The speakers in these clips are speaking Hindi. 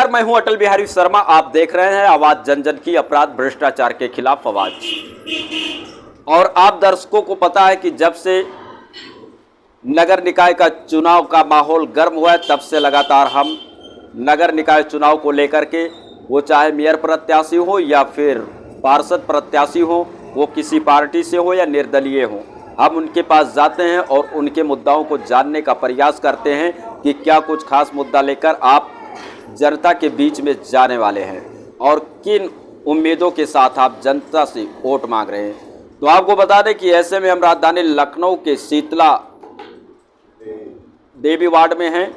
नमस्कार, मैं हूं अटल बिहारी शर्मा। आप देख रहे हैं आवाज जन जन की, अपराध भ्रष्टाचार के खिलाफ आवाज। और आप दर्शकों को पता है कि जब से नगर निकाय का चुनाव का माहौल गर्म हुआ है, तब से लगातार हम नगर निकाय चुनाव को लेकर के, वो चाहे मेयर प्रत्याशी हो या फिर पार्षद प्रत्याशी हो, वो किसी पार्टी से हो या निर्दलीय हो, हम उनके पास जाते हैं और उनके मुद्दाओं को जानने का प्रयास करते हैं कि क्या कुछ खास मुद्दा लेकर आप जनता के बीच में जाने वाले हैं और किन उम्मीदों के साथ आप जनता से वोट मांग रहे हैं। तो आपको बता दें कि ऐसे में हम राजधानी लखनऊ के शीतला देवी वार्ड में हैं,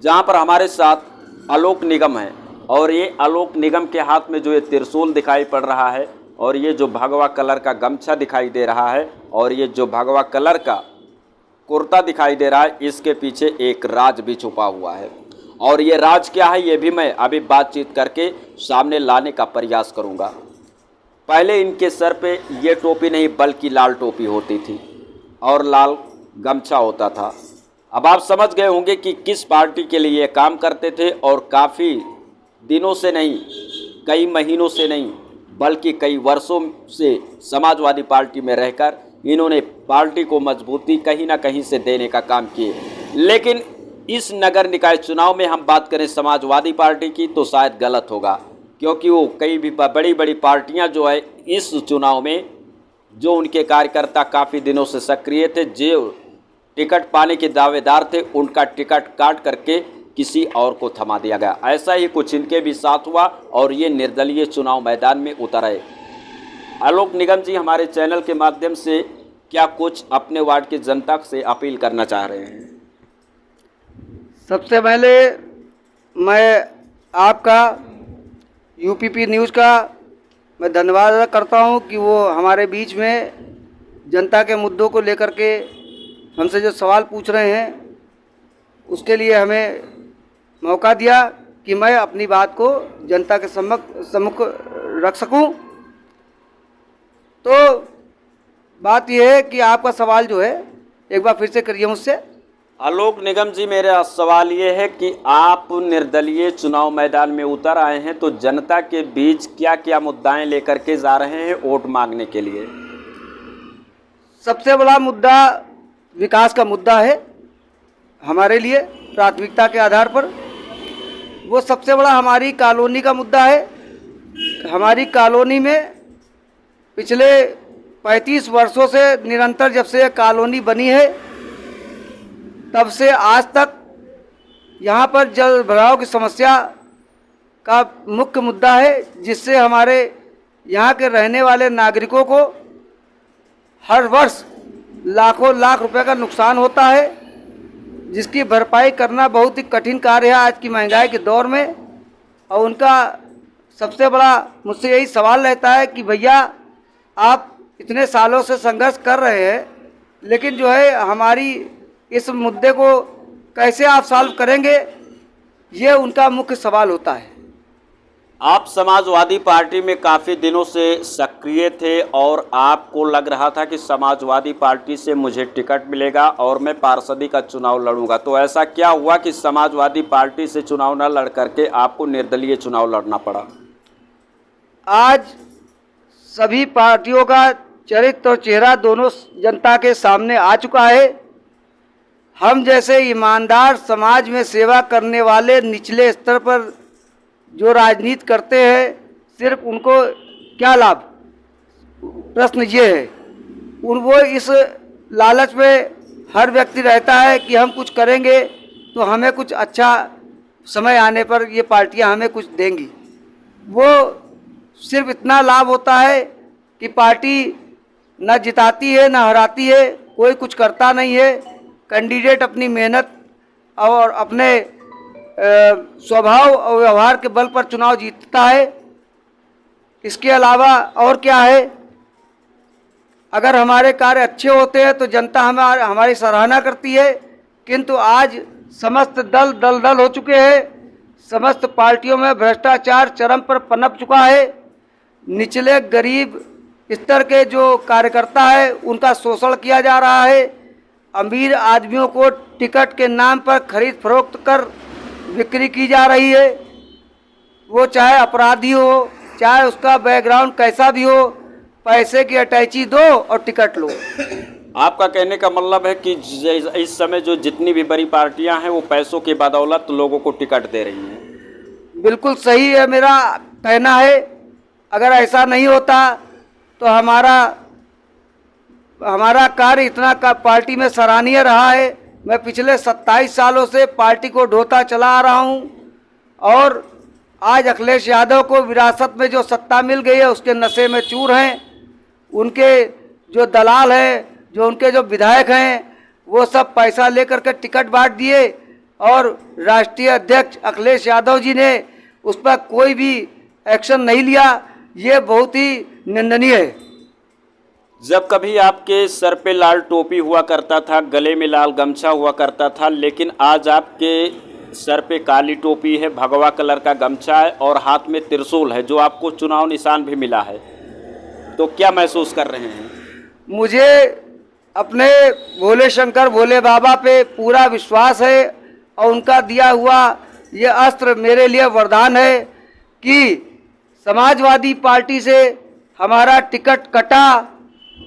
जहां पर हमारे साथ आलोक निगम है। और ये आलोक निगम के हाथ में जो ये त्रिशूल दिखाई पड़ रहा है, और ये जो भगवा कलर का गमछा दिखाई दे रहा है, और ये जो भगवा कलर का कुर्ता दिखाई दे रहा है, इसके पीछे एक राज भी छुपा हुआ है। और ये राज क्या है, ये भी मैं अभी बातचीत करके सामने लाने का प्रयास करूंगा। पहले इनके सर पे ये टोपी नहीं बल्कि लाल टोपी होती थी और लाल गमछा होता था। अब आप समझ गए होंगे कि किस पार्टी के लिए ये काम करते थे, और काफ़ी दिनों से नहीं, कई महीनों से नहीं, बल्कि कई वर्षों से समाजवादी पार्टी में रहकर इन्होंने पार्टी को मजबूती कहीं ना कहीं से देने का काम किए। लेकिन इस नगर निकाय चुनाव में हम बात करें समाजवादी पार्टी की तो शायद गलत होगा, क्योंकि वो कई भी बड़ी बड़ी पार्टियां जो है इस चुनाव में, जो उनके कार्यकर्ता काफ़ी दिनों से सक्रिय थे, जो टिकट पाने के दावेदार थे, उनका टिकट काट करके किसी और को थमा दिया गया। ऐसा ही कुछ इनके भी साथ हुआ और ये निर्दलीय चुनाव मैदान में उतर आए। आलोक निगम जी हमारे चैनल के माध्यम से क्या कुछ अपने वार्ड की जनता से अपील करना चाह रहे हैं? सबसे पहले मैं आपका यूपीपी न्यूज़ का मैं धन्यवाद अदा करता हूं कि वो हमारे बीच में जनता के मुद्दों को लेकर के हमसे जो सवाल पूछ रहे हैं, उसके लिए हमें मौका दिया कि मैं अपनी बात को जनता के सम्मुख रख सकूं। तो बात यह है कि आपका सवाल जो है एक बार फिर से करिए मुझसे। आलोक निगम जी, मेरा सवाल ये है कि आप निर्दलीय चुनाव मैदान में उतर आए हैं, तो जनता के बीच क्या क्या मुद्दाएं लेकर के जा रहे हैं वोट मांगने के लिए? सबसे बड़ा मुद्दा विकास का मुद्दा है हमारे लिए, प्राथमिकता के आधार पर। वो सबसे बड़ा हमारी कॉलोनी का मुद्दा है। हमारी कॉलोनी में पिछले 35 वर्षों से निरंतर जब से कॉलोनी बनी है, तब से आज तक यहाँ पर जल भराव की समस्या का मुख्य मुद्दा है, जिससे हमारे यहाँ के रहने वाले नागरिकों को हर वर्ष लाखों लाख रुपए का नुकसान होता है, जिसकी भरपाई करना बहुत ही कठिन कार्य है आज की महंगाई के दौर में। और उनका सबसे बड़ा मुझसे यही सवाल रहता है कि भैया आप इतने सालों से संघर्ष कर रहे हैं, लेकिन जो है हमारी इस मुद्दे को कैसे आप सॉल्व करेंगे, ये उनका मुख्य सवाल होता है। आप समाजवादी पार्टी में काफ़ी दिनों से सक्रिय थे और आपको लग रहा था कि समाजवादी पार्टी से मुझे टिकट मिलेगा और मैं पार्षदी का चुनाव लड़ूंगा। तो ऐसा क्या हुआ कि समाजवादी पार्टी से चुनाव न लड़ करके आपको निर्दलीय चुनाव लड़ना पड़ा? आज सभी पार्टियों का चरित्र और चेहरा दोनों जनता के सामने आ चुका है। हम जैसे ईमानदार समाज में सेवा करने वाले निचले स्तर पर जो राजनीति करते हैं, सिर्फ उनको क्या लाभ? प्रश्न ये है। वो इस लालच में हर व्यक्ति रहता है कि हम कुछ करेंगे तो हमें कुछ अच्छा समय आने पर ये पार्टियां हमें कुछ देंगी। वो सिर्फ इतना लाभ होता है कि पार्टी न जिताती है न हराती है, कोई कुछ करता नहीं है। कैंडिडेट अपनी मेहनत और अपने स्वभाव और व्यवहार के बल पर चुनाव जीतता है। इसके अलावा और क्या है? अगर हमारे कार्य अच्छे होते हैं तो जनता हमारी सराहना करती है, किंतु आज समस्त दल दल दल हो चुके हैं। समस्त पार्टियों में भ्रष्टाचार चरम पर पनप चुका है। निचले गरीब स्तर के जो कार्यकर्ता है उनका शोषण किया जा रहा है। अमीर आदमियों को टिकट के नाम पर खरीद फरोख्त कर बिक्री की जा रही है। वो चाहे अपराधी हो, चाहे उसका बैकग्राउंड कैसा भी हो, पैसे की अटैची दो और टिकट लो। आपका कहने का मतलब है कि इस समय जो जितनी भी बड़ी पार्टियां हैं वो पैसों की बदौलत लोगों को टिकट दे रही हैं। बिल्कुल सही है मेरा कहना है। अगर ऐसा नहीं होता तो हमारा कार्य इतना पार्टी में सराहनीय रहा है। मैं पिछले 27 सालों से पार्टी को ढोता चला आ रहा हूं और आज अखिलेश यादव को विरासत में जो सत्ता मिल गई है उसके नशे में चूर हैं। उनके जो दलाल हैं, जो उनके जो विधायक हैं, वो सब पैसा लेकर के टिकट बांट दिए और राष्ट्रीय अध्यक्ष अखिलेश यादव जी ने उस पर कोई भी एक्शन नहीं लिया। ये बहुत ही निंदनीय है। जब कभी आपके सर पे लाल टोपी हुआ करता था, गले में लाल गमछा हुआ करता था, लेकिन आज आपके सर पे काली टोपी है, भगवा कलर का गमछा है और हाथ में त्रिशूल है, जो आपको चुनाव निशान भी मिला है, तो क्या महसूस कर रहे हैं? मुझे अपने भोले शंकर भोले बाबा पे पूरा विश्वास है और उनका दिया हुआ ये अस्त्र मेरे लिए वरदान है कि समाजवादी पार्टी से हमारा टिकट कटा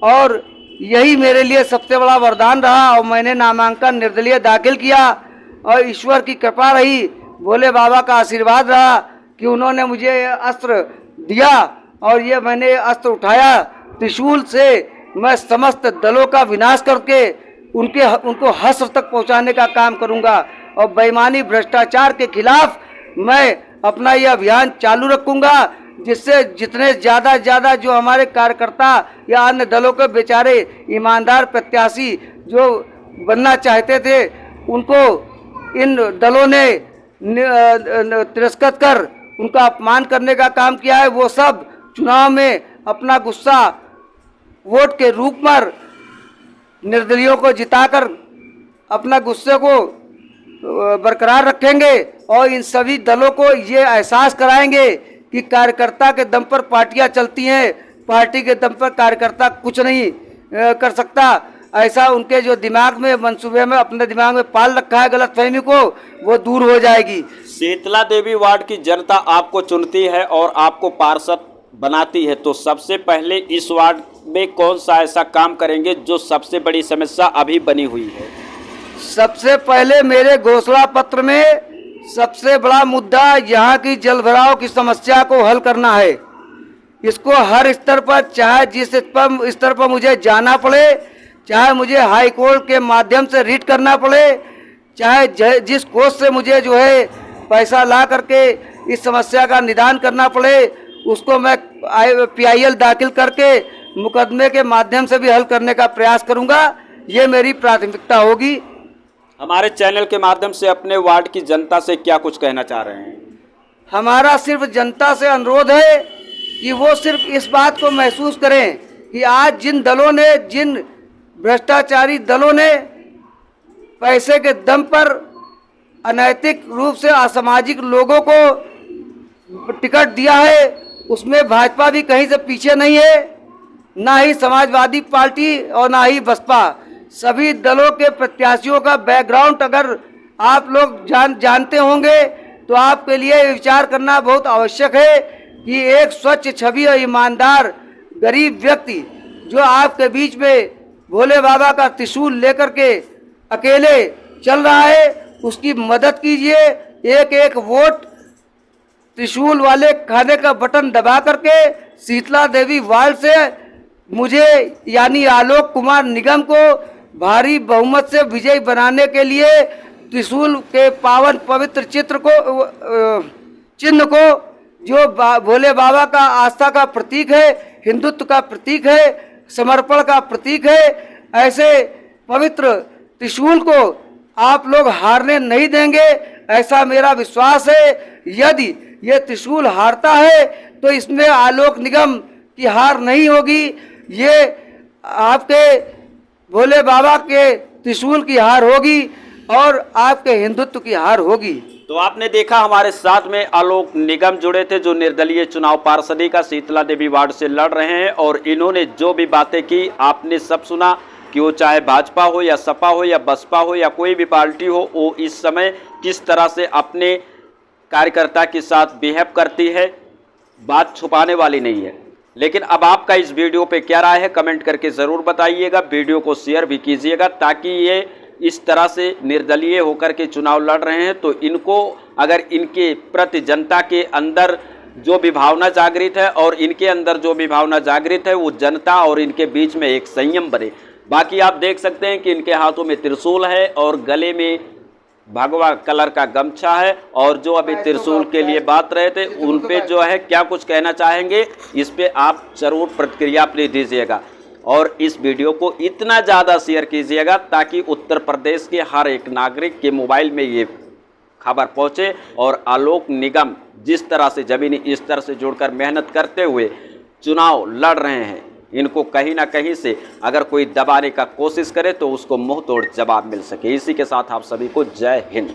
और यही मेरे लिए सबसे बड़ा वरदान रहा और मैंने नामांकन निर्दलीय दाखिल किया और ईश्वर की कृपा रही, भोले बाबा का आशीर्वाद रहा कि उन्होंने मुझे ये अस्त्र दिया और ये मैंने अस्त्र उठाया। त्रिशूल से मैं समस्त दलों का विनाश करके उनको हश्र तक पहुंचाने का काम करूंगा और बेईमानी भ्रष्टाचार के खिलाफ मैं अपना ये अभियान चालू रखूंगा, जिससे जितने ज़्यादा जो हमारे कार्यकर्ता या अन्य दलों के बेचारे ईमानदार प्रत्याशी जो बनना चाहते थे उनको इन दलों ने तिरस्कृत कर उनका अपमान करने का काम किया है। वो सब चुनाव में अपना गुस्सा वोट के रूप में निर्दलियों को जिताकर अपना गुस्से को बरकरार रखेंगे और इन सभी दलों को ये एहसास कराएंगे कि कार्यकर्ता के दम पर पार्टियां चलती हैं, पार्टी के दम पर कार्यकर्ता कुछ नहीं कर सकता। ऐसा उनके जो दिमाग में मंसूबे में अपने दिमाग में पाल रखा है गलतफहमी को, वो दूर हो जाएगी। शीतला देवी वार्ड की जनता आपको चुनती है और आपको पार्षद बनाती है, तो सबसे पहले इस वार्ड में कौन सा ऐसा काम करेंगे जो सबसे बड़ी समस्या अभी बनी हुई है? सबसे पहले मेरे घोषणा पत्र में सबसे बड़ा मुद्दा यहाँ की जल भराव की समस्या को हल करना है। इसको हर स्तर पर, चाहे जिस स्तर पर मुझे जाना पड़े, चाहे मुझे हाई कोर्ट के माध्यम से रिट करना पड़े, चाहे जिस कोर्ट से मुझे जो है पैसा ला करके इस समस्या का निदान करना पड़े, उसको मैं PIL दाखिल करके मुकदमे के माध्यम से भी हल करने का प्रयास करूंगा। ये मेरी प्राथमिकता होगी। हमारे चैनल के माध्यम से अपने वार्ड की जनता से क्या कुछ कहना चाह रहे हैं? हमारा सिर्फ जनता से अनुरोध है कि वो सिर्फ इस बात को महसूस करें कि आज जिन दलों ने, जिन भ्रष्टाचारी दलों ने पैसे के दम पर अनैतिक रूप से असामाजिक लोगों को टिकट दिया है, उसमें भाजपा भी कहीं से पीछे नहीं है, ना ही समाजवादी पार्टी और ना ही बसपा। सभी दलों के प्रत्याशियों का बैकग्राउंड अगर आप लोग जानते होंगे तो आपके लिए विचार करना बहुत आवश्यक है कि एक स्वच्छ छवि और ईमानदार गरीब व्यक्ति जो आपके बीच में भोले बाबा का त्रिशूल लेकर के अकेले चल रहा है, उसकी मदद कीजिए। एक एक वोट त्रिशूल वाले खाने का बटन दबा करके शीतला देवी वार्ड से मुझे यानी आलोक कुमार निगम को भारी बहुमत से विजयी बनाने के लिए त्रिशूल के पावन पवित्र चिन्ह को जो भोले बाबा का आस्था का प्रतीक है, हिंदुत्व का प्रतीक है, समर्पण का प्रतीक है, ऐसे पवित्र त्रिशूल को आप लोग हारने नहीं देंगे, ऐसा मेरा विश्वास है। यदि ये त्रिशूल हारता है तो इसमें आलोक निगम की हार नहीं होगी, ये आपके भोले बाबा के त्रिशूल की हार होगी और आपके हिंदुत्व की हार होगी। तो आपने देखा हमारे साथ में आलोक निगम जुड़े थे जो निर्दलीय चुनाव पार्षदी का शीतला देवी वार्ड से लड़ रहे हैं और इन्होंने जो भी बातें की आपने सब सुना कि वो चाहे भाजपा हो या सपा हो या बसपा हो या कोई भी पार्टी हो, वो इस समय किस तरह से अपने कार्यकर्ता के साथ बिहेव करती है, बात छुपाने वाली नहीं है। लेकिन अब आपका इस वीडियो पे क्या राय है, कमेंट करके ज़रूर बताइएगा। वीडियो को शेयर भी कीजिएगा ताकि ये इस तरह से निर्दलीय होकर के चुनाव लड़ रहे हैं तो इनको, अगर इनके प्रति जनता के अंदर जो भी भावना जागृत है और इनके अंदर जो भी भावना जागृत है, वो जनता और इनके बीच में एक संयम बने। बाकी आप देख सकते हैं कि इनके हाथों में त्रिशूल है और गले में भगवा कलर का गमछा है। और जो अभी त्रिशूल के लिए बात रहे थे, उन पे जो है क्या कुछ कहना चाहेंगे, इस पे आप जरूर प्रतिक्रिया अपनी दीजिएगा और इस वीडियो को इतना ज़्यादा शेयर कीजिएगा ताकि उत्तर प्रदेश के हर एक नागरिक के मोबाइल में ये खबर पहुंचे और आलोक निगम जिस तरह से जमीनी स्तर से जुड़कर मेहनत करते हुए चुनाव लड़ रहे हैं, इनको कहीं ना कहीं से अगर कोई दबाने का कोशिश करे तो उसको मुंह तोड़ जवाब मिल सके। इसी के साथ आप सभी को जय हिंद।